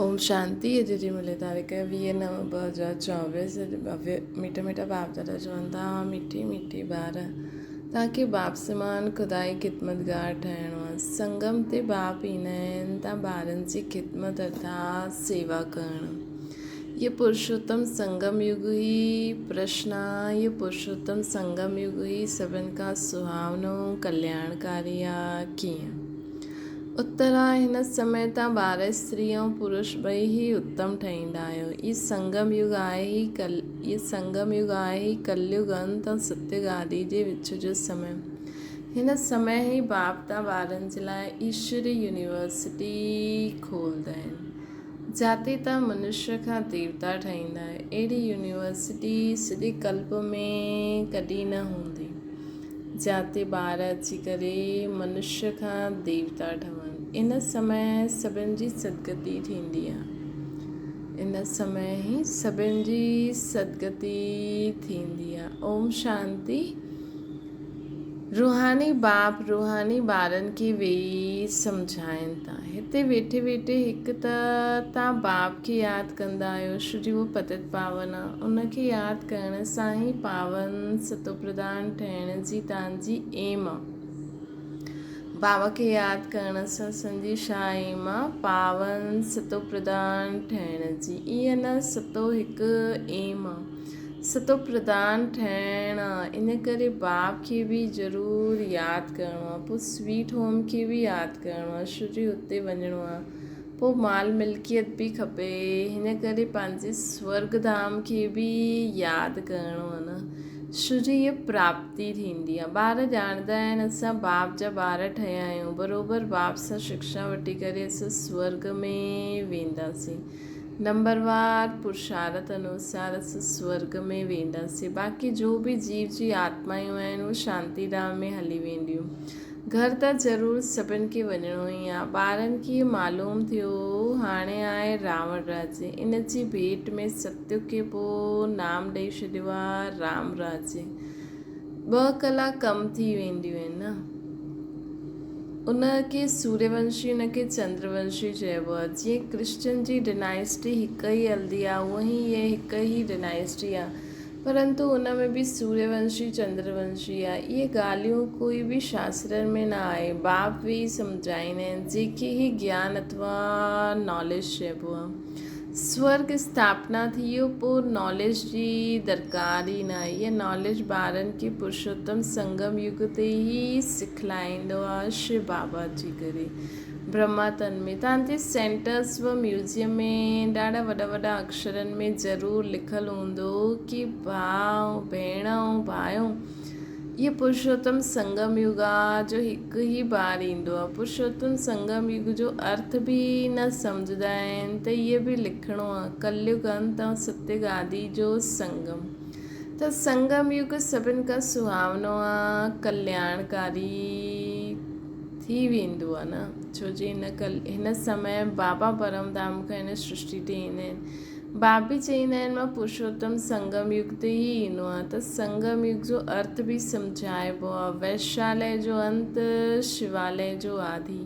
ओम शांति। अॼु जी मिले तारीख़ 20/9/2024। भव्य मीठा मीठा बाप दादा चवनि था, मिठी मिठी ॿार तव्हांखे बाप समान खुदाई ख़िदमतगार ठहिणो आहे। संगम ते बाप ईंदा आहिनि तव्हां ॿारनि जी ख़िदमत अर्थात सेवा करणु। ये पुरुषोत्तम संगम युग ही प्रश्न आहे। ये पुरुषोत्तम संगम युग ही सभिनि खां सुहावनो कल्याणकारी आहे। कीअं? उत्तर आहे, हिन समय तव्हां ॿार स्त्री ऐं पुरुष ॿई ही उत्तम ठहींदा आहियो। ये संगम युग आहे ही कलयुग अंत ऐं सत्युग आदि जे विच जो समय। हिन समय ही बाप तव्हां ॿारनि जे लाइ ईश्वरी यूनिवर्सिटी खोलंदा आहिनि, जाते तव्हां मनुष्य खां देवता ठहींदा आहियो। अहिड़ी यूनिवर्सिटी सॼे कल्प में कॾहिं न हूंदी, जाते ॿार अची करे मनुष्य खां देवता ठहनि। इन समय सभिनि जी सदगति थींदी आहे। इन समय ही सभिनि जी सदगति थींदी आहे। ओम शांति। रूहानी बाप रूहानी ॿारनि खे वेही सम्झाइनि था। हिते वेठे वेठे हिकु त तव्हां बाप खे यादि कंदा आहियो, छोजी उहो पतित पावन आहे। उनखे यादि करण सां ई पावन सतो प्रधान ठहिण जी तव्हांजी एम आहे। बाबा खे यादि करण सां असांजी छा एम आहे? पावन सतो प्रधान ठहिण जी। ईअं न, सतो हिकु एम आहे, सतो प्रधान ठहिण आहे। इन करे बाप खे बि ज़रूरु यादि करिणो आहे। पोइ स्वीट होम खे बि यादि करिणो आहे, छोजी हुते वञिणो आहे। पोइ माल मिल्कियत बि खपे, हिन करे पंहिंजे स्वर्ग धाम खे बि यादि करिणो आहे न, छोजी इहा प्राप्ति थींदी आहे। ॿार ॼाणंदा आहिनि असां बाप जा ॿार ठहिया आहियूं, बराबरि बाप सां शिक्षा वठी करे असां स्वर्ग में वेंदासीं। नंबरवार पुरुषार्थ अनुसार असां स्वर्ग में वेंदासीं। बाक़ी जो बि जीव जी आत्मायूं आहिनि उहे शांति धाम में हली वेंदियूं। घर त ज़रूरु सभिनि खे वञिणो ई आहे। ॿारनि खे मालूम थियो हाणे आहे रावण राज्य, इन जी भेट में सत्युग खे पोइ नाम ॾेई छॾियो आहे राम राज्य। 2 कलाक कम थी वेंदियूं आहिनि न। उनखे सूर्यवंशी, उनखे चंद्रवंशी चइबो आहे। जीअं क्रिश्चन जी डिनाइस्टी हिकु ई हलंदी आहे, उअं ई इहा हिकु ई डिनाइस्टी आहे, परंतु उन में बि सूर्यवंशी चंद्रवंशी आहे। इहे ॻाल्हियूं कोई बि शास्त्रनि में न आहे। बाप बि सम्झाईंदा आहिनि, जंहिंखे ई ज्ञान अथवा नॉलेज चइबो आहे। स्वर्ग स्थापना थी वियो, पोइ नॉलेज जी दरकार ई न आहे। इहा नॉलेज ॿारनि खे पुरुषोत्तम संगम युग ते ई सिखलाईंदो आहे शिव बाबा जी करे ब्रह्मा तन में। तव्हांजे सेंटर्स व म्यूज़ियम में ॾाढा वॾा वॾा अक्षरनि में ज़रूरु लिखियलु हूंदो कि भाउ भेण ऐं भाइयों, इहो पुरुषोत्तम संगम युग आहे जो हिकु ई बार ईंदो आहे। पुरुषोत्तम संगम युग जो अर्थ बि न सम्झंदा आहिनि त इहे बि लिखिणो आहे। कलयुग अंत ऐं सत्युग आदि जो संगम। त संगम युग सभिनि खां सुहावनो आहे, कल्याणकारी थी वेंदो आहे न, छो जे हिन समय बाबा परमधाम खां हिन सृष्टि ते ईंदा आहिनि। बाप बि चईंदा आहिनि मां पुरुषोत्तम संगम युग ते ई ईंदो आहे। त संगम युग जो अर्थ बि सम्झाइबो आहे। वैशालय जो अंत, शिवालय जो आदि,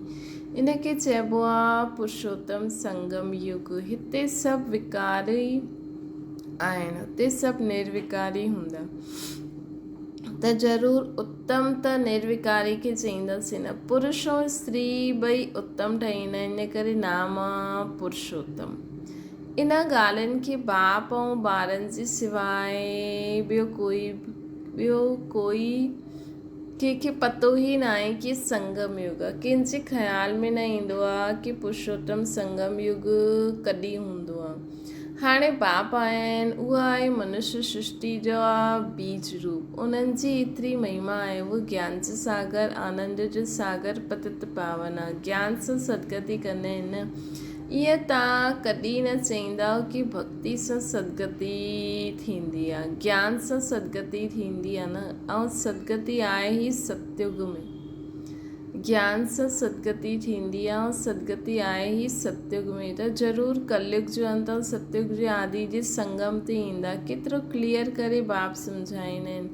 इनखे चइबो आहे पुरुषोत्तम संगम युग। हिते सभु विकारी आहिनि, हुते सभु निर्विकारी हूंदा। त ज़रूरु उत्तम त निर्विकारी खे चईंदासीं न। पुरुष ऐं स्त्री ॿई उत्तम ठहींदा आहिनि, इन करे नाम आहे पुरुषोत्तम। इन ॻाल्हियुनि खे बाप ऐं ॿारनि जे सवाइ ॿियो कोई कंहिंखे पतो ई न आहे कि संगम युग आहे। कंहिंजे ख़्याल में न ईंदो आहे कि पुरुषोत्तम संगम युग कॾहिं हूंदो आहे। हाणे बाप आया आहिनि, उहा आहे मनुष्य सृष्टि जो बीज रूप। उन्हनि जी एतिरी महिमा आहे, उहो ज्ञान जो सागर, आनंद जो सागर, पतित पावन आहे। ज्ञान सां सदगति कंदा आहिनि। ईअं तव्हां कॾहिं न चईंदव कि भक्ति सां सदगति थींदी आहे। ज्ञान सां सदगति थींदी आहे न, ऐं सदगति आहे ई सतयुग में। ज्ञान सां सदगति थींदी आहे ऐं सदगति आहे ई सतयुग में। त ज़रूरु कलयुग जो अंत ऐं सतयुग जे आदि जे संगम ते ईंदा। केतिरो क्लियर करे बाप सम्झाईंदा आहिनि।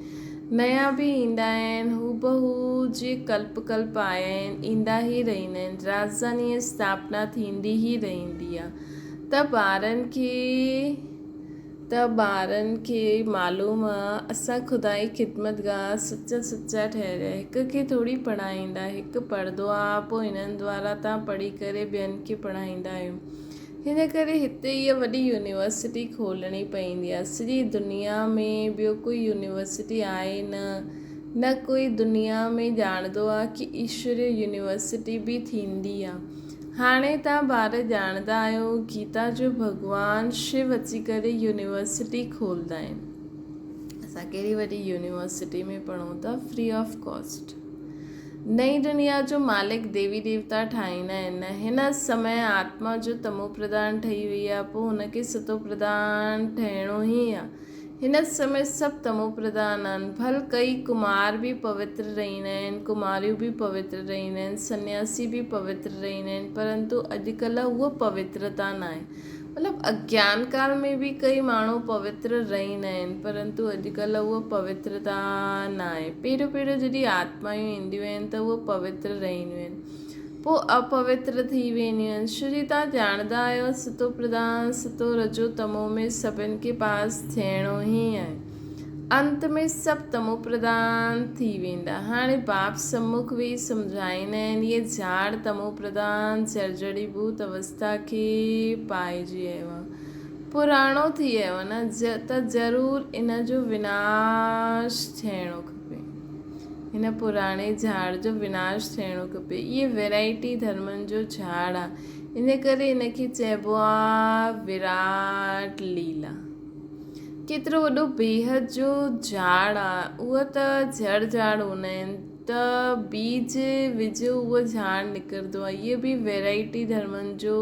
नया बि ईंदा आहिनि, हूबहू जीअं कल्प कल्प आया आहिनि, ईंदा ई रहंदा आहिनि। राजधानीअ जी स्थापना थींदी ई रहंदी आहे। ॿारनि खे मालूम आहे असां ख़ुदा जी ख़िदमतगार सच्चा ठहिया। हिक खे थोरी पढ़ाईंदा, हिकु पढ़ंदो आहे, पोइ हिननि द्वारा तव्हां पढ़ी करे ॿियनि खे पढ़ाईंदा आहियो। हिन करे हिते इहा वॾी यूनिवर्सिटी खोलणी पवंदी आहे। सॼी दुनिया में ॿियो कोई यूनिवर्सिटी आहे न कोई दुनिया में ॼाणंदो आहे कि ईश्वरीय यूनिवर्सिटी बि थींदी आहे। हाणे तव्हां ॿार ॼाणंदा आहियो गीता जो भॻवानु शिव अची करे यूनिवर्सिटी खोलंदा आहिनि। असां कहिड़ी वॾी यूनिवर्सिटी में पढ़ूं था, फ्री ऑफ कॉस्ट। नई दुनिया जो मालिक देवी देवता ठाहींदा आहिनि। हिन समय आत्मा जो तमो प्रधान ठही वई आहे, पोइ हुनखे सतो प्रधान ठहिणो ई आहे। हिन समय सभु तमो प्रधान आहिनि। भल कई कुमार बि पवित्र रहंदा आहिनि, कुमारियूं बि पवित्र रहंदा आहिनि, सन्यासी बि पवित्र रहंदा आहिनि, परंतु अॼुकल्ह उहा पवित्रता न आहे। मतिलबु अज्ञान काल में बि कई माण्हू पवित्र रहंदा आहिनि, परंतु अॼुकल्ह उहा पवित्रता न आहे। पहिरियों जॾहिं आत्मायूं ईंदियूं आहिनि त उहे पवित्र रहंदियूं आहिनि, पोइ अपवित्र थी वेंदियूं आहिनि। छो जी तव्हां ॼाणंदा आहियो सतो प्रधान सतो रजो तमो में सभिनि खे पास थियणो ई आहे। अंत में सभु तमो प्रधान थी वेंदा। हाणे बाप सम्मुख वेही सम्झाईंदा आहिनि, इहे झाड़ तमो प्रधान जर्जड़ीभूत अवस्था खे पाइजी वियो आहे, पुराणो थी वियो आहे न, त ज़रूरु इन जो विनाश थियणो खपे। हिन पुराणे झाड़ जो विनाश थियणो खपे। इहे वैराइटी धर्मनि जो झाड़ आहे, इन करे इनखे चइबो आहे विराट लीला। केतिरो वॾो बेहद जो झाड़ आहे। उहा त जड़ झाड़ हूंदा आहिनि, त बीज विझ उहो झाड़ निकिरंदो आहे। इहे बि वैराइटी धर्मनि जो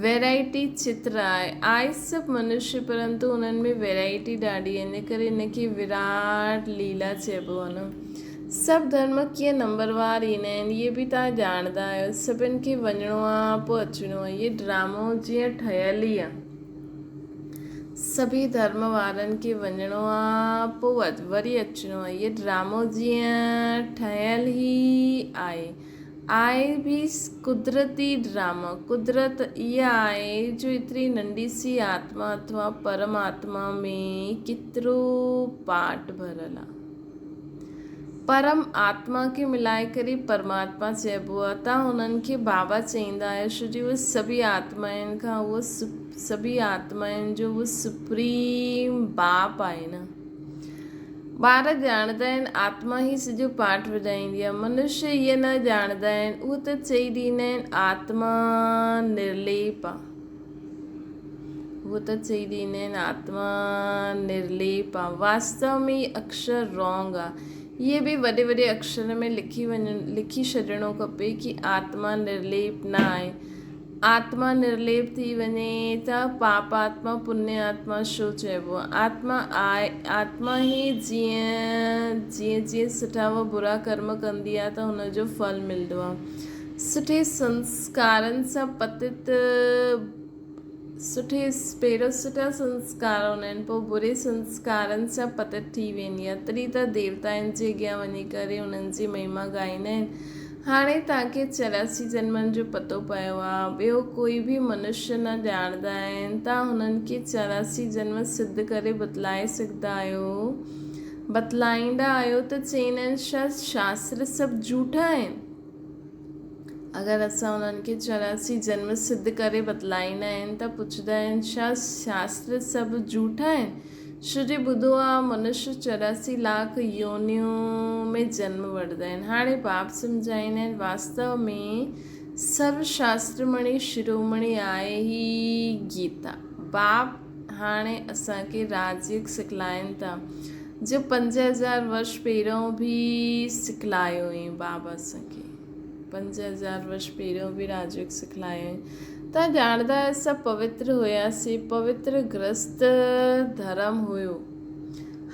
वैराइटी चित्र आहे सभु मनुष्य, परंतु उन्हनि में वैराइटी ॾाढी आहे, इन करे इनखे विराट लीला चइबो आहे न। सभु धर्म कीअं नंबरवार ईंदा आहिनि, इहे बि तव्हां ॼाणंदा आहियो। सभिनि खे वञिणो आहे, पोइ अचिणो आहे। इहे ड्रामो जीअं ठहियल ई आहे, सभी धर्म वारनि खे वञिणो आहे, पोइ वरी अचिणो आहे। इहे ड्रामो जीअं ठहियल ई आहे बि कुदरती ड्रामा। कुदरत इहा आहे जो एतिरी नंढी सी आत्मा अथवा परमात्मा में केतिरो पार्ट भरियल आहे। परम आत्मा खे मिलाए करे परमात्मा चइबो आहे। तव्हां हुननि खे बाबा चईंदा आहियो, छो जो उहे सभी आत्माउनि खां सभी आत्माउनि जो उहो सुप्रीम बाप आहे न। ॿार ॼाणंदा आहिनि आत्मा ई सॼो पाठ वॼाईंदी आहे। मनुष्य इहे न ॼाणंदा आहिनि, उहे त चई ॾींदा आहिनि आत्मा निर्लेप आहे। उहो त चई ॾींदा आहिनि आत्मा निर्लेप आहे। वास्तव में इहे अक्षर रॉन्ग आहे। इहे बि वॾे वॾे अक्षर में लिखी छॾिणो खपे कि आत्मा निर्लेप न आहे। आत्मा निर्लेप थी वञे त पाप आत्मा पुण्य आत्मा छो चइबो आहे? आत्मा ई जीअं सुठा व बुरा कर्म कंदी आहे त हुनजो फल मिलंदो आहे। सुठे संस्कारनि सां पहिरियों सुठा संस्कार हूंदा आहिनि, पोइ बुरे संस्कारनि सां पतित थी वेंदी आहे, तॾहिं त देवताउनि जे अॻियां वञी करे उन्हनि जी महिमा ॻाईंदा आहिनि। हाणे तव्हांखे 84 जन्मनि जो पतो पियो आहे, ॿियो कोई बि मनुष्य न ॼाणंदा आहिनि। तव्हां हुननि खे 84 जन्म सिद्ध करे बतलाए सघंदा आहियो, बतलाईंदा आहियो त चईंदा आहिनि छा शास्त्र सभु झूठा आहिनि? अगरि असां उन्हनि खे 84 जन्म सिद्ध करे बतलाईंदा आहिनि त पुछंदा आहिनि छा शास्त्र सभु झूठा आहिनि? छो जो ॿुधो आहे मनुष्य 84 लाख योनियूं में जन्म वठंदा आहिनि। हाणे बाप सम्झाईंदा आहिनि वास्तव में सर्वशास्त्रमणि शिरोमणि आहे ई गीता। बाप हाणे असांखे राजयोग सिखलाइनि था, जो 5000 वर्ष पहिरियों बि सिखलायो हुई बाबा असांखे। 5000 वर्ष पहिरियों बि राजयोग सिखलायो हुई। तव्हां ॼाणंदा आहियो सभु पवित्र हुयासीं, पवित्र ग्रस्त धर्म हुयो।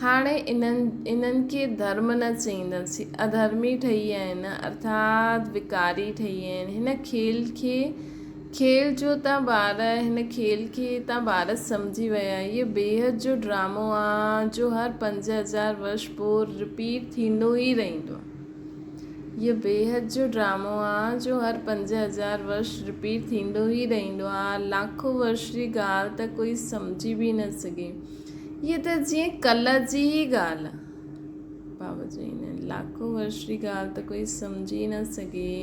हाणे इन्हनि खे धर्म न चईंदासीं, अधर्मी ठही आहिनि, अर्थात विकारी ठही आहिनि। हिन खेल खे खेल जो तव्हां ॿार हिन खेल खे तव्हां ॿार सम्झी विया। इहो बेहद जो ड्रामो आहे जो हर 5000 वर्ष पोइ रिपीट थींदो ई रहंदो आहे। इहो बेहद जो ड्रामो आहे जो हर 5000 वर्ष रिपीट थींदो ई रहंदो आहे। लाखों वर्ष जी ॻाल्हि त कोई सम्झी बि न सघे। इहा त जीअं कल्ह जी ई ॻाल्हि आहे। बाबा चवंदा आहिनि लाखों वर्ष जी ॻाल्हि त कोई सम्झी न सघे।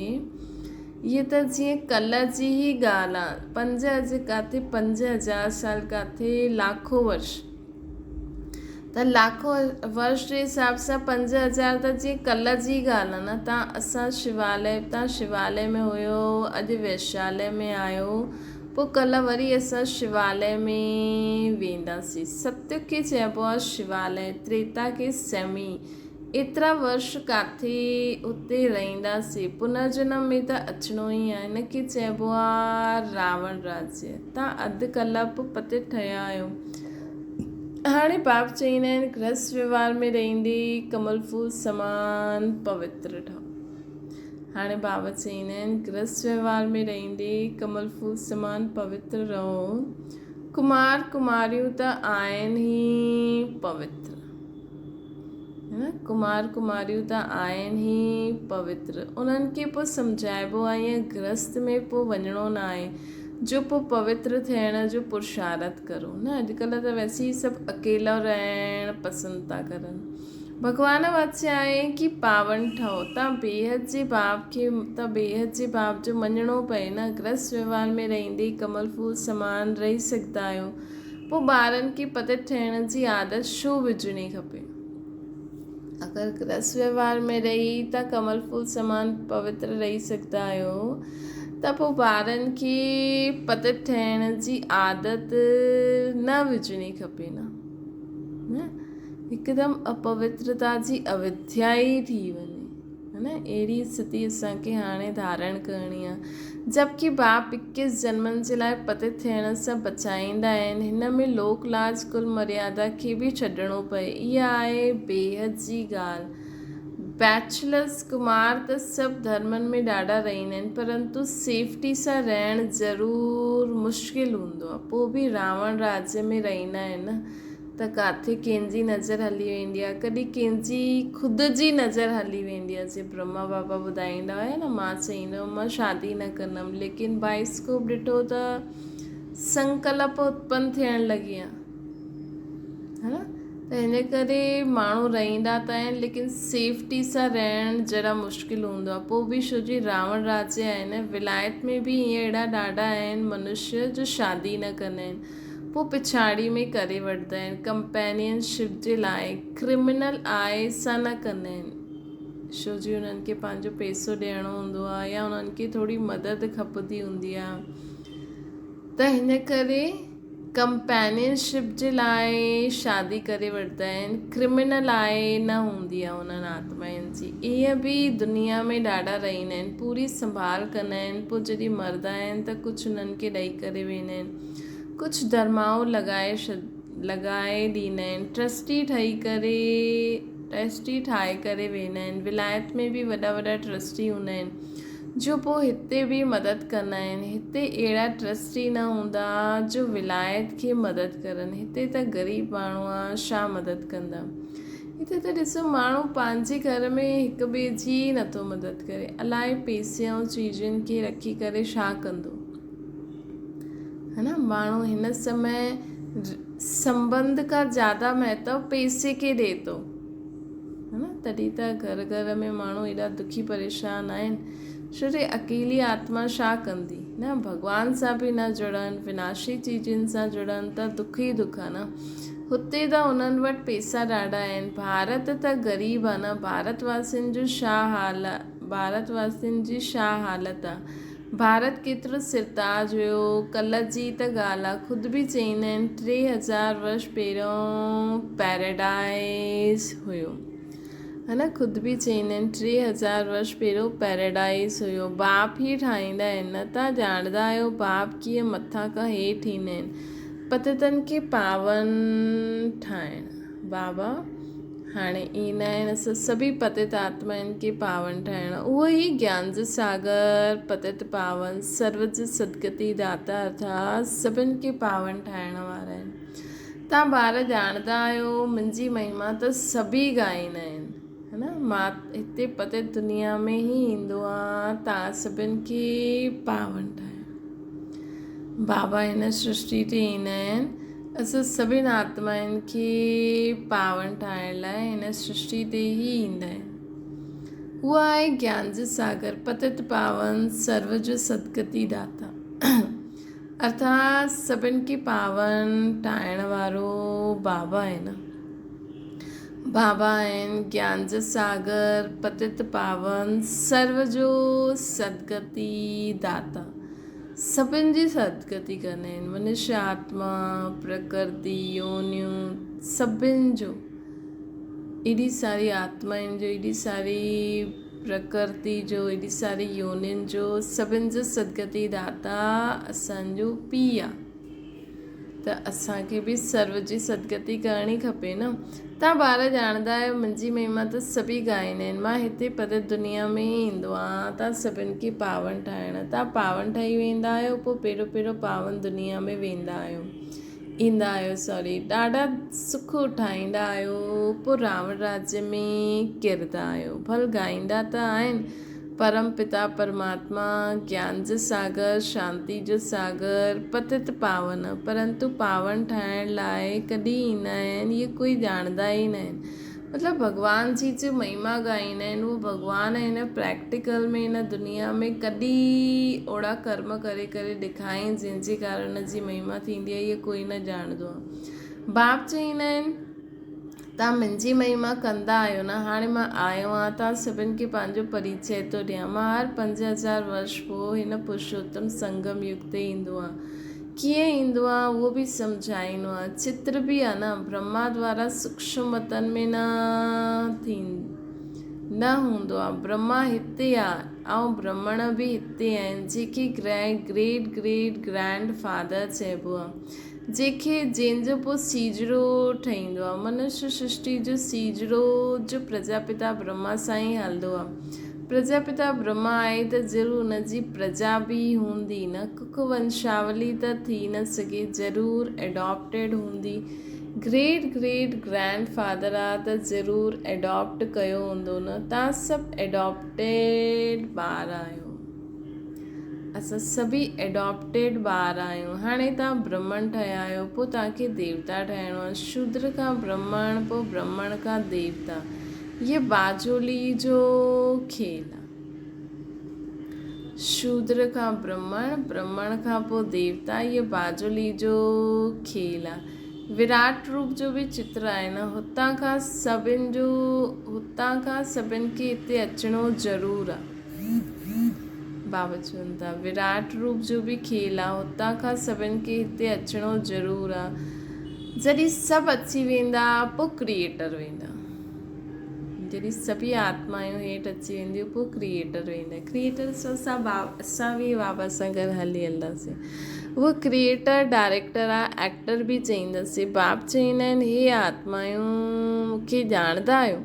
इहा त जीअं कल्ह जी ई ॻाल्हि आहे। किथे 5000 साल, किथे लाखों वर्ष। त लाखों वर्ष जे हिसाब सां 5000 त जीअं कल्ह जी ॻाल्हि आहे न। तव्हां शिवालय में हुयो, अॼु वैशालय में आयो, पोइ कल्ह वरी असां शिवालय में वेंदासीं। सत्य खे चइबो आहे शिवालय, त्रेता खे सेमी। एतिरा वर्ष किथे उते रहंदासीं। पुनर्जन्म में त अचिणो ई आहे। हिनखे चइबो आहे रावण राज्य। तव्हां अधु कलाक पोइ पते ठहिया आहियो। हाणे बाप चवंदा आहिनि गृहस्थ व्यवहार में रहंदे कमल फूल समान पवित्र ठहो। हाणे बाबा चवंदा आहिनि गृहस्थ व्यवहार में रहंदे कमल फूल समान पवित्र रहो। कुमार कुमारियूं त आहिनि ई पवित्र, है न। कुमार कुमारियूं त आहिनि ई पवित्र। उन्हनि खे पोइ सम्झाइबो आहे ईअं गृहस्थ में पोइ वञिणो न आहे, जो पोइ पवित्र थियण जो पुरुषार्थ करो न। अॼुकल्ह त वैसे ई सभु अकेला रहणु पसंदि था करनि। भगवान वाच्य आहे कि पावन ठहो। तव्हां बेहद जे भाव जो मञिणो पए न। गृहस्थ व्यवहार में रहंदे कमल फूल समान रही सघंदा आहियो। पोइ ॿारनि खे पते ठहिण जी आदत छो विझणी खपे। अगरि गृहस्थ व्यवहार में रही था कमल फूल समान पवित्र रही सघंदा आहियो त पोइ ॿारनि खे पते ठहिण जी आदत न विझणी खपे न। हिकदमि अपवित्रता जी अविद्या ई थी वञे, है न। अहिड़ी स्थिति असांखे हाणे धारण करणी आहे। जबकि बाप 21 जन्मनि जे लाइ पते थियण सां बचाईंदा आहिनि। हिन में लोक लाज कुल मर्यादा खे बि छॾिणो पए। इहा आहे बेहद जी ॻाल्हि। बैचलर्स कुमार त सभु धर्मनि में ॾाढा रहंदा आहिनि, परंतु सेफ्टी सां रहणु ज़रूरु मुश्किल हूंदो आहे। पोइ बि रावण राज्य में रहंदा आहिनि न। त किथे कंहिंजी नज़र हली वेंदी आहे, कॾहिं कंहिंजी ख़ुदि जी नज़र हली वेंदी आहे। जीअं ब्रह्मा बाबा ॿुधाईंदा हुया न, मां चईंदो हुअमि मां शादी न कंदमि, लेकिन बाइस्कोप ॾिठो त संकल्प उत्पन्न थियण लॻी आहे, है न। त हिन करे माण्हू रहंदा त आहिनि, लेकिन सेफ्टी सां रहणु जरा मुश्किल हूंदो आहे। पोइ बि छो जी रावण राज्य आहे न। विलायत में बि अहिड़ा ॾाढा आहिनि मनुष्य जो शादी न कंदा आहिनि, पोइ पिछाड़ी में करे वठंदा आहिनि। कंपेनियनशिप जे लाइ क्रिमिनल आय सां न कंदा आहिनि, छो जी उन्हनि खे पंहिंजो पैसो ॾियणो हूंदो आहे या उन्हनि खे थोरी मदद खपंदी हूंदी आहे। त हिन करे कंपेनियनशिप जे लाइ शादी करे वठंदा आहिनि। क्रिमिनल आय न हूंदी आहे उन्हनि आत्माउनि जी। ईअं बि दुनिया में ॾाढा रहंदा आहिनि, पूरी संभाल कंदा आहिनि। पोइ जॾहिं मरंदा आहिनि त कुझु उन्हनि खे ॾेई करे वेंदा आहिनि, कुझु धर्माऊ लगाए ॾींदा आहिनि। ट्रस्टी ठाहे करे वेंदा आहिनि। विलायत में बि वॾा वॾा ट्रस्टी हूंदा आहिनि जो पोइ हिते बि मदद कंदा आहिनि। हिते अहिड़ा ट्रस्टी न हूंदा जो विलायत खे मदद करनि। हिते त ग़रीब माण्हू आहे, छा मदद कंदा। हिते त ॾिसो माण्हू पंहिंजे घर में हिक ॿिए जी नथो मदद करे। अलाए पैसे ऐं चीज़ुनि खे रखी करे छा कंदो, है न। माण्हू हिन समय संबंध का ज़्यादा महत्व पैसे के ॾिए थो, है न। तॾहिं त घर घर में माण्हू एॾा दुखी परेशान आहिनि। छो जे अकेली आत्मा छा कंदी न। भॻवान सां बि न जुड़नि, विनाशी चीज़ुनि सां जुड़नि त दुख ई दुख आहे न। हुते त उन्हनि वटि पैसा ॾाढा आहिनि। भारत त ग़रीब आहे न। भारतवासियुनि जी छा हालति आहे। भारत केतिरो सिरताज हुयो। कल्ह जी त ॻाल्हि आहे, ख़ुदि बि चवंदा आहिनि 3000 वर्ष पहिरियों पैराडाइज़ हुयो, है न। ख़ुदि बि चवंदा आहिनि 3000 वर्ष पहिरियों पैराडाइज़ हुयो। बाप ई ठाहींदा आहिनि न। तव्हां ॼाणंदा आहियो बाप कीअं मथां खां हेठि ईंदा आहिनि पतितनि खे पावन ठाहिण। बाबा हाणे ईंदा आहिनि असां सभी पतित आत्माउनि खे पावन ठाहिणु। उहो ई ज्ञान जो सागर पतित पावन सर्व जो सदगति दाता अर्थात सभिनि खे पावन ठाहिण वारा आहिनि। तव्हां ॿार ॼाणंदा आहियो मुंहिंजी महिमा त सभी ॻाईंदा आहिनि, है न। मां हिते पतित दुनिया में ई ईंदो आहे तव्हां सभिनि खे पावन ठाहिण। बाबा हिन सृष्टि ते ईंदा आहिनि असां सभिनि आत्माउनि खे पावन ठाहिण लाइ हिन सृष्टि ते ई ईंदा आहिनि। उहा आहे ज्ञान जो सागर पतित पावन सर्व जो सदगति दाता अर्थात सभिनि खे पावन ठाहिण वारो बाबा आहे न। बाबा आहिनि ज्ञान जो सागर पतित पावन सर्व जो सदगति दाता, सभिनि जी सदगति कंदा आहिनि। मनुष्य आत्मा प्रकृति योनियूं सभिनि जो, एॾी सारी आत्माउनि जो, एॾी सारी प्रकृति जो, एॾी सारी योनियुनि जो, सभिनि जो सदगति दाता असांजो पीउ आहे। त असांखे बि सर्व जी सदगति करणी खपे न। तव्हां ॿार ॼाणंदा आहियो मुंहिंजी महिमा त सभी ॻाईंदा आहिनि। मां हिते पतित दुनिया में ई ईंदो आहियां तव्हां सभिनि खे पावन ठाहिण। तव्हां पावन ठही वेंदा आहियो पोइ पहिरियों पावन दुनिया में ईंदा आहियो ॾाढा सुख उठाईंदा आहियो, पोइ रावण राज्य में किरंदा आहियो। भल ॻाईंदा त आहिनि परम पिता परमात्मा ज्ञान जो सागर शांति जो सागर पतित पावन, परंतु पावन ठाहिण लाइ कॾहिं ईंदा आहिनि इहे कोई ॼाणंदा ई न आहिनि। मतिलबु भॻवान जी जो महिमा ॻाईंदा आहिनि उहो भॻवान हिन प्रैक्टिकल में हिन दुनिया में कॾहिं ओड़ा कर्म करे करे ॾेखारियईं जंहिंजे कारण जी महिमा थींदी आहे इहे कोई न ॼाणंदो आहे। बाप चईंदा आहिनि तव्हां मुंहिंजी महिमा कंदा आहियो न। हाणे मां आयो आहियां तव्हां सभिनि खे पंहिंजो परिचय थो ॾियां। मां हर 5000 वर्ष पोइ हिन पुरुषोत्तम संगम युग ते ईंदो आहे। कीअं ईंदो आहे उहो बि सम्झाईंदो आहे। चित्र बि आहे न ब्रह्मा द्वारा सूक्ष्म मतन में न हूंदो आहे। ब्रह्मा हिते आहे ऐं ब्रह्मण बि हिते आहिनि जेके ग्रेट ग्रेट ग्रैंड फादर चइबो आहे, जंहिंजो पोइ सीजरो ठहींदो आहे। मनुष्य सृष्टि जो सीजरो जो प्रजापिता ब्रह्मा सां ई हलंदो आहे। प्रजापिता ब्रह्मा आहे त ज़रूरु हुनजी प्रजा बि हूंदी न। कुक वंशावली त थी न सघे, ज़रूरु एडॉप्टेड हूंदी। ग्रेट ग्रेट ग्रैंड फादर आहे त ज़रूरु एडॉप्ट कयो हूंदो न। तव्हां सभु एडॉप्टेड ॿार आहियो। असां सभी एडॉप्टेड ॿार आहियूं। हाणे तव्हां ब्रह्मण ठहिया आहियो पोइ तव्हांखे देवता ठहिणो आहे। शूद्र खां ब्रह्मण पोइ ब्रह्मण खां देवता, ये बाजोली जो खेल आहे। शूद्र खां ब्रह्मण, ब्रह्मण खां पोइ देवता, ये बाजोली जो खेल आहे। विराट रूप जो बि चित्र आहे न। हुतां खां सभिनि खे हिते अचिणो ज़रूरु आहे। बाबा चवनि था विराट रूप जो बि खेल आहे। हुतां खां सभिनि खे हिते अचिणो ज़रूरु आहे। जॾहिं सभु अची वेंदा पोइ क्रिएटर वेंदा। जॾहिं सभी आत्मायूं हेठि अची वेंदियूं पोइ क्रिएटर वेंदा। क्रिएटर असां बि बाबा सां गॾु हली हलंदासीं। उहो क्रिएटर डायरेक्टर आहे, एक्टर बि चईंदासीं। बाप चईंदा आहिनि हे आत्मायूं मूंखे ॼाणंदा आहियो।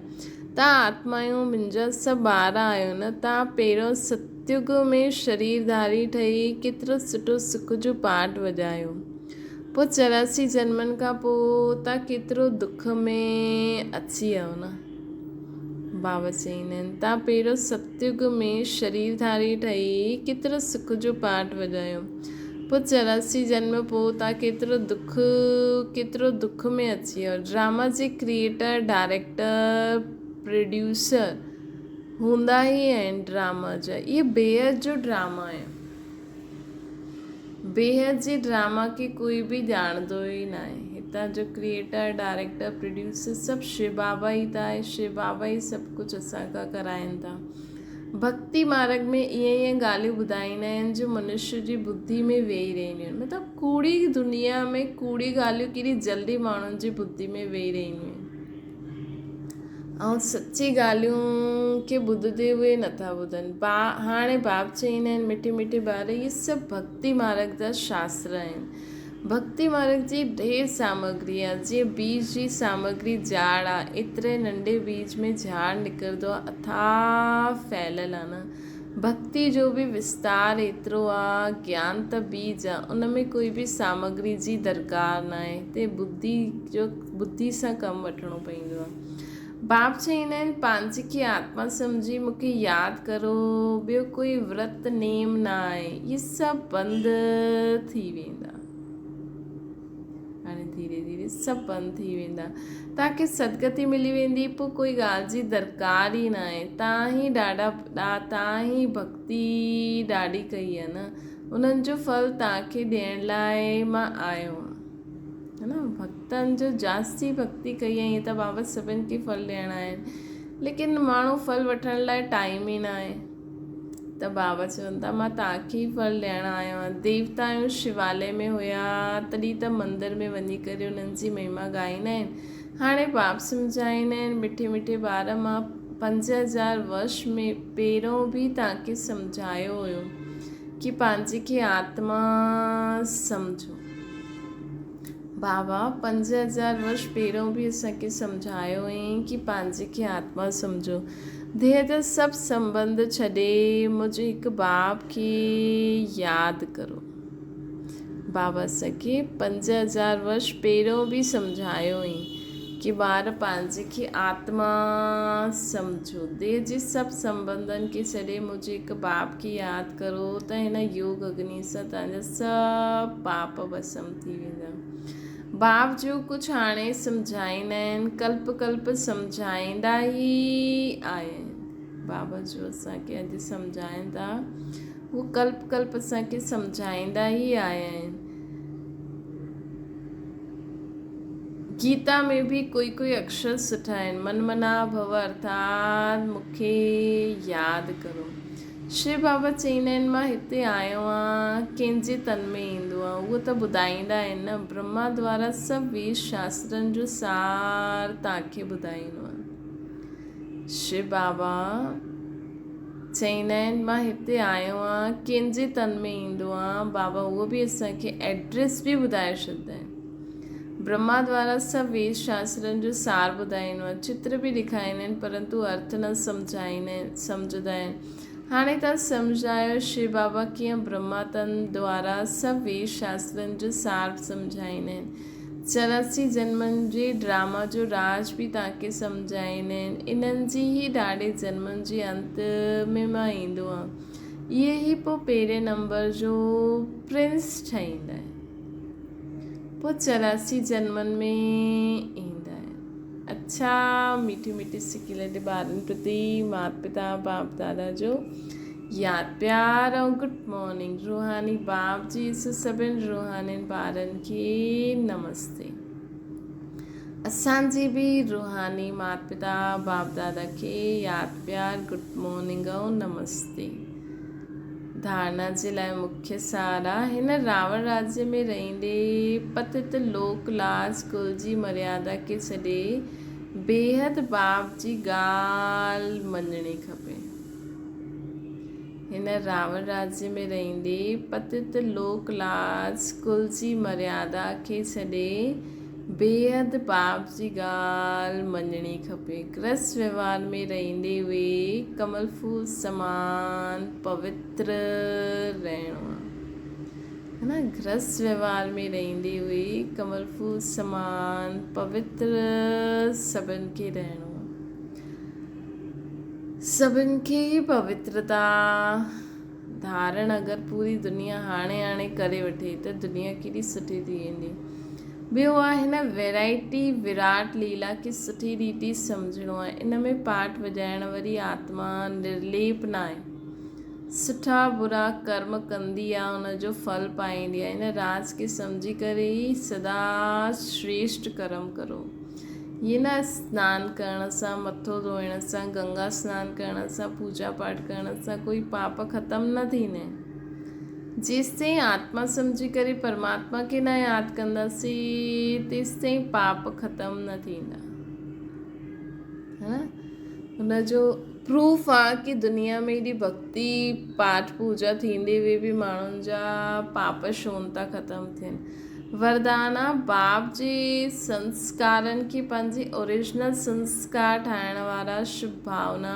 तव्हां आत्मायूं मुंहिंजा सभु ॿार आहियो न। तव्हां पहिरियों सतयुग में शरीरधारी ठही केतिरो सुठो सुख जो पाठ वॼायो। पोइ 84 जन्मनि खां पोइ तव्हां केतिरो दुख में अची वियो न। बाबा चईंदा आहिनि तव्हां पहिरियों सतयुग में शरीरधारी ठही केतिरो सुख जो पाठ वॼायो। पोइ 84 जन्म पोइ तव्हां केतिरो दुख में अची वियो। ड्रामा जे क्रिएटर डायरेक्टर प्रोड्यूसर हूंदा ई आहिनि ड्रामा जा। इहे बेहद जो ड्रामा आहे। बेहद जे ड्रामा खे कोई बि ॼाणंदो ई न आहे। हितां जो क्रिएटर डायरेक्टर प्रोड्यूसर सभु शिव बाबा ई त आहे। शिव बाबा ई सभु कुझु असांखां कराइनि था। भक्ति मार्ग में ईअं ॻाल्हियूं ॿुधाईंदा आहिनि जो मनुष्य जी बुद्धि में वेही रहंदियूं आहिनि। मतिलबु कूड़ी दुनिया में कूड़ी ॻाल्हियूं केॾी जल्दी माण्हुनि जी बुद्धि में वेही रहंदियूं आहिनि ऐं सची ॻाल्हियूं खे ॿुधंदे हुए नथा ॿुधनि। हाणे बाप चईंदा आहिनि मिठी मिठी ॿार इहे सभु भक्ति मार्ग जा शास्त्र आहिनि। भक्ति मार्ग जी ढेर सामग्री आहे। जीअं बीज जी सामग्री झाड़ आहे, एतिरे नंढे बीज में झाड़ निकिरंदो आहे, अथाह फैलियल आहे न। भक्ति जो बि विस्तार एतिरो आहे, ज्ञान त बीज आहे, उन में कोई बि सामग्री जी दरकार न आहे। हिते बुद्धि सां कमु वठिणो पवंदो आहे। बाप चवंदा आहिनि पंहिंजे खे आत्मा सम्झी मूंखे यादि करो, ॿियो कोई व्रत नेम न आहे, इहे सभु बंदि थी वेंदा। हाणे धीरे धीरे सभु बंदि थी वेंदा, तव्हांखे सदगति मिली वेंदी, पोइ कोई ॻाल्हि जी दरकार ई न आहे। तव्हां ई भक्ति ॾाढी कई आहे न, उन्हनि जो फल तव्हांखे ॾियण लाइ मां आयो आहियां, है न। भक्तनि जो जास्ती भक्ति कई आहे, ईअं त बाबा सभिनि खे फल ॾियणा आहिनि, लेकिन माण्हू फल वठण लाइ टाइम ई न आहे। त बाबा चवनि था मां तव्हांखे ई फल ॾियणु आयो आहियां। देवताऊं शिवालय में हुया, तॾहिं त मंदर में वञी करे उन्हनि जी महिमा ॻाईंदा आहिनि। हाणे बाप सम्झाईंदा आहिनि, मिठे मिठे ॿार, मां 5000 वर्ष में पहिरों बि तव्हांखे सम्झायो हुयो कि पंहिंजे खे आत्मा सम्झो। बाबा 5000 वर्ष पहिरों बि असांखे सम्झायो हुयईं कि पंहिंजे खे आत्मा सम्झो। देह जा सभु संबंध छॾे मुंहिंजे हिकु बाप खे यादि करो। बाबा असांखे 5000 वर्ष पहिरों बि सम्झायो हुयईं कि ॿार पंहिंजे खे आत्मा सम्झो। देह जे सभु संबंधनि खे छॾे मुंहिंजे हिकु बाप खे यादि करो, त हिन योग अग्नि सां तव्हांजा सभु पाप भस्म थी वेंदा। बाप जो कुझु हाणे सम्झाईंदा आहिनि, कल्प कल्प सम्झाईंदा ई आहिनि। बाबा जो असांखे अॼु सम्झाइनि था, उहो कल्प कल्प असांखे सम्झाईंदा ई आया आहिनि। गीता में बि कोई अक्षर सुठा आहिनि, मन मना भव अर्थात मूंखे यादि करो। शिव बाबा चवंदा आहिनि मां हिते आयो आहियां, कंहिंजे तन में ईंदो आहे, उहो त ॿुधाईंदा आहिनि न। ब्रह्मा द्वारा सभु वेद शास्त्रनि जो सार तव्हांखे ॿुधाईंदो आहे। शिव बाबा चवंदा आहिनि मां हिते आयो आहियां, कंहिंजे तन में ईंदो आहे। बाबा उहो बि असांखे एड्रेस बि ॿुधाए छॾींदा आहिनि। ब्रह्मा द्वारा सभु वेद शास्त्रनि जो सार ॿुधाईंदो आहे, चित्र बि ॾेखारींदा आहिनि, परंतु अर्थ न सम्झंदा आहिनि। हाणे तव्हां सम्झायो शिव बाबा कीअं ब्रह्मा तन द्वारा सभु वेद शास्त्रनि जो सार सम्झाईंदा आहिनि। 84 जन्मनि जे ड्रामा जो राज बि तव्हांखे सम्झाईंदा आहिनि। इन्हनि जी ई ॾाढे जन्मनि जे अंत में मां ईंदो आहे। इहे ई पोइ पहिरें नंबर जो प्रिंस ठहींदा आहिनि, पोइ 84 जन्मनि में ईंदा आहिनि। अच्छा, मीठी मीठी सिकी लॾे ॿारनि प्रति माता पिता बाप दादा जो यादि प्यार ऐं गुड मॉर्निंग। रूहानी बाप जी सभिनि रूहानी ॿारनि खे नमस्ते। असांजी बि रूहानी माता पिता बाप दादा खे यादि प्यार गुड मॉर्निंग ऐं नमस्ते। धारणा जे लाइ मुख्य सार आहे, हिन रावण राज्य में रहंदे पतित लोक लाज कुल जी मर्यादा खे छॾे बेहद बाप जी ॻाल्हि मञणी खपे। हिन रावण राज्य में रहंदे पतित लोक लाज कुल जी मर्यादा खे छॾे बेहद बाप जी ॻाल्हि मञणी खपे। गृहस्थ व्यवहार में रहंदे हुए कमल फूल समान पवित्र रहणो आहे न। गृहस्थ व्यवहार में रहंदे हुए कमल फूल समान पवित्र सभिनि खे रहणो आहे। सभिनि खे पवित्रता धारण अगरि पूरी दुनिया हाणे करे वठे त दुनिया केॾी सुठी थी वेंदी। ॿियो आहे हिन वैराइटी विराट लीला खे सुठी रीति सम्झणो आहे। इन में पाठ वॼाइण वारी आत्मा निर्लेप न आहे, सुठा बुरा कर्म कंदी आहे, उनजो फल पाईंदी आहे। इन राज खे सम्झी करे ई सदा श्रेष्ठ कर्म करो। ये न स्नान करण सां, मथो धोइण सां, गंगा सनानु करण सां, पूजा पाठ करण सां कोई पाप ख़तमु न थींदा आहिनि। जेसिताईं आत्मा सम्झी करे परमात्मा खे न यादि कंदासीं तेसिताईं पाप ख़तमु न थींदा, है न। हुनजो प्रूफ आहे कि दुनिया में एॾी भक्ति पाठ पूजा थींदे हुए बि माण्हुनि जा पाप छो था ख़तमु थियनि। वरदान बाप जे संस्कारनि खे पंहिंजे ओरिजिनल संस्कार ठाहिण वारा शुभ भावना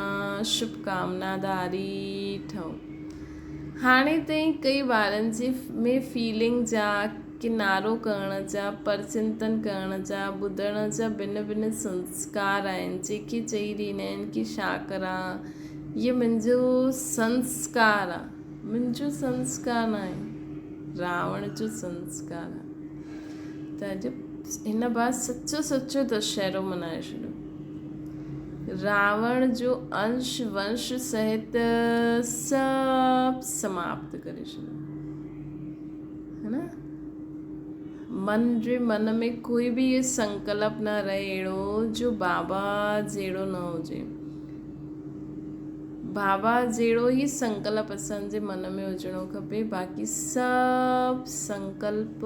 शुभकामनाधारी ठहो। हाणे ताईं कई ॿारनि जे में फीलिंग जा किनारो करण जा परचिंतन करण जा ॿुधण जा भिन्न भिन्न संस्कार आहिनि, जेके चई ॾींदा आहिनि कि छा करा, इहे मुंहिंजो संस्कार आहे। मुंहिंजो संस्कार न आहे, रावण जो संस्कार आहे। त अॼु हिन बार सचो सचो दशहरो मल्हाए छॾियो। रावण जो अंश वंश सहित सब समाप्त करे छॾियो, है न। मन में कोई भी ये संकल्प न रहे अहिड़ो जो बाबा जहिड़ो न हुजे। बाबा जहिड़ो ई संकल्प असांजे मन में हुजणो खपे। बाक़ी सब संकल्प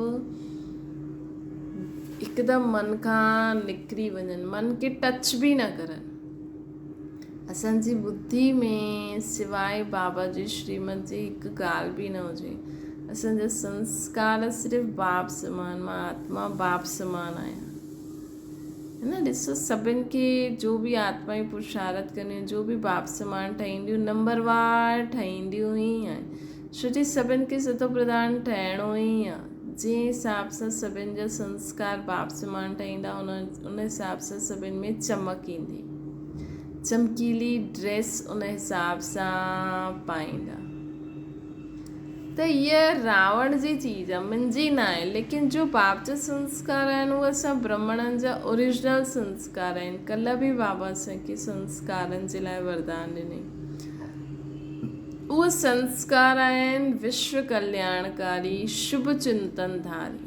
हिकदमि मन खां निकिरी वञनि, मन खे टच बि न करनि। असांजी बुद्धि में सिवाय बाबा जी श्रीमत जी हिकु ॻाल्हि बि न हुजे। असांजा संस्कार सिर्फ़ु बाप समान, मां आत्मा बाप समान आहियां, है न। ॾिसो सभिनि खे जो बि आत्मा जी पुरुषारत कंदियूं, जो बि बाप समान ठहींदियूं, नंबरवार ठहींदियूं ई आहिनि। छो जो सभिनि खे सतो प्रधान ठहिणो ई आहे। जंहिं हिसाब सां सभिनि जा संस्कार बाप समान ठहींदा, उन हिसाब सां सभिनि में चमक ईंदी। चमकीली ड्रेस उन हिसाब सां पाईंदा। त हीअ रावण जी चीज़ आहे, मुंहिंजी न आहे। लेकिन जो बाप जा संस्कार आहिनि उहे असां ब्राह्मणनि जा ओरिजिनल संस्कार आहिनि। कल्ह बि बाबा असांखे संस्कारनि जे लाइ वरदान ॾिनई। उहे संस्कार आहिनि विश्व कल्याणकारी शुभ चिंतन धारी,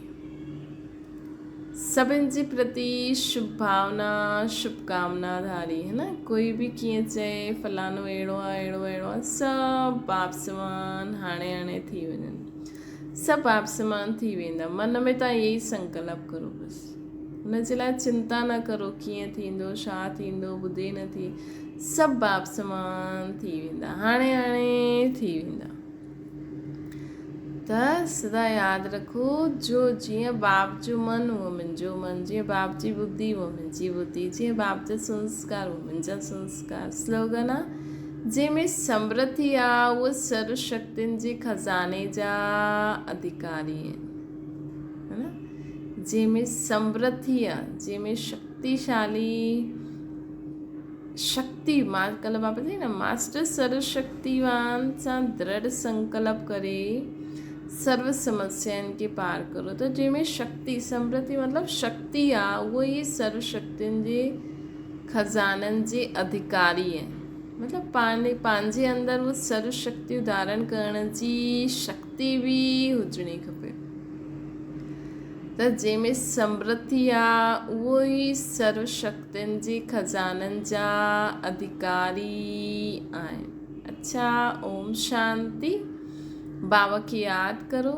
सभिनि जे प्रति शुभ भावना शुभकामना धारी, है न। कोई बि कीअं चए फलानो अहिड़ो आहे अहिड़ो आहे, सभु बाप समान हाणे थी वञनि, सभु बाप समान थी वेंदा। मन में तव्हां इहो ई संकल्प करो, बसि हुन जे लाइ चिंता न करो कीअं थींदो छा थींदो, ॿुधे न थी, सभु बाप समान थी वेंदा, हाणे थी वेंदा। त सदा यादि रखो, जो जीअं बाप जो मन उहो मुंहिंजो मन, जीअं बाप जी बुद्धि उहो मुंहिंजी बुद्धि, जीअं बाप जा संस्कार उहो मुंहिंजा संस्कार। स्लोगन आहे, जंहिंमें समृद्धि आहे उहे सर्व शक्तियुनि जे खज़ाने जा अधिकारी आहिनि, है न। जंहिंमें समृद्धि आहे, जंहिंमें शक्तिशाली शक्ति, मां कल्ह बाबा चई न, मास्टर सर्वशक्तिवान सां दृढ़ संकल्प करे सर्व समस्याउनि खे पार करो। त जंहिंमें शक्ति समृद्धि मतिलबु शक्ति आहे, उहो ई सर्व शक्तियुनि जे खज़ाननि जे अधिकारी आहिनि। मतिलबु पंहिंजे अंदरि उहो सर्व शक्ति धारण करण जी शक्ति बि हुजणी खपे। त जंहिंमें समृद्धि आहे उहो ई सर्व शक्तियुनि जे खज़ाननि जा अधिकारी आहिनि। अच्छा, ओम शांति। बाबा खे यादि करो।